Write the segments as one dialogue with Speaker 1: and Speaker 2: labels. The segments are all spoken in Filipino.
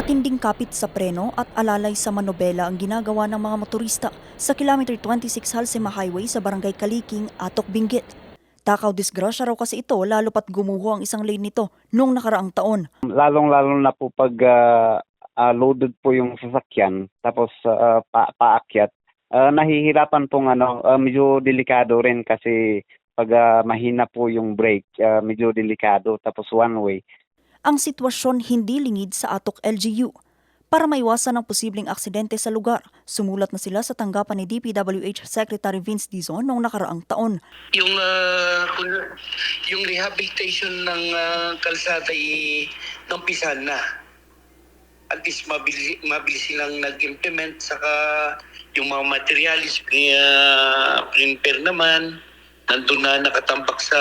Speaker 1: Matinding kapit sa preno at alalay sa manobela ang ginagawa ng mga motorista sa kilometer 26 Halsema Highway sa Barangay Kaliking, Atok, Benguet. Takaw disgrasya raw kasi ito lalo pat gumuho ang isang lane nito noong nakaraang taon.
Speaker 2: Lalong-lalo na po pag loaded po yung sasakyan tapos paakyat, nahihirapan pong medyo delikado rin kasi pag mahina po yung brake, medyo delikado tapos one way.
Speaker 1: Ang sitwasyon hindi lingid sa Atok LGU. Para maiwasan ang posibleng aksidente sa lugar, sumulat na sila sa tanggapan ni DPWH Secretary Vince Dizon noong nakaraang taon.
Speaker 3: Yung rehabilitation ng kalsada ay nampisan na. At least mabilis silang nag-implement, saka yung mga materialis, prepare naman, nandun na nakatambak sa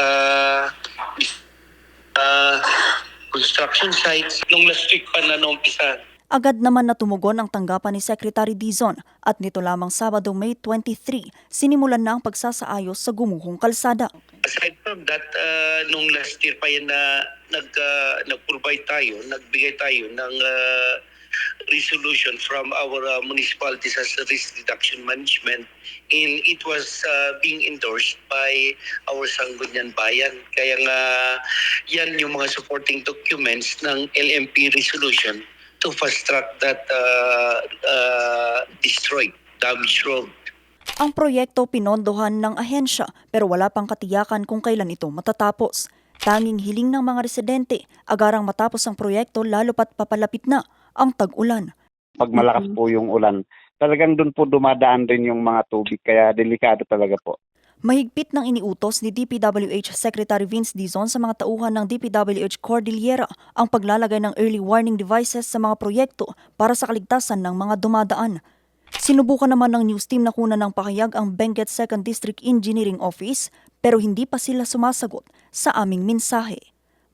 Speaker 3: construction sites nung last week pa na naumpisa.
Speaker 1: Agad naman na tumugon ang tanggapan ni Secretary Dizon at nito lamang Sabado, May 23, sinimulan na ang pagsasaayos sa gumuhong kalsada.
Speaker 3: Aside from that, nung last year pa yan na nag-provide tayo, nagbigay tayo ng resolution from our municipal disaster risk reduction management, and it was being endorsed by our Sangguniang Bayan. Kaya nga yan yung mga supporting documents ng LMP resolution to fast track that destroyed, damaged road.
Speaker 1: Ang proyekto pinondohan ng ahensya pero wala pang katiyakan kung kailan ito matatapos. Tanging hiling ng mga residente, agarang matapos ang proyekto lalo pat papalapit na ang tag-ulan.
Speaker 2: Pag malakas po yung ulan, talagang doon po dumadaan rin yung mga tubig, kaya delikado talaga po.
Speaker 1: Mahigpit ng iniutos ni DPWH Secretary Vince Dizon sa mga tauhan ng DPWH Cordillera ang paglalagay ng early warning devices sa mga proyekto para sa kaligtasan ng mga dumadaan. Sinubukan naman ng news team na kunan ng pahayag ang Benguet 2nd District Engineering Office pero hindi pa sila sumasagot sa aming mensahe.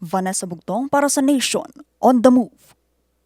Speaker 1: Vanessa Bugtong para sa Nation on the Move.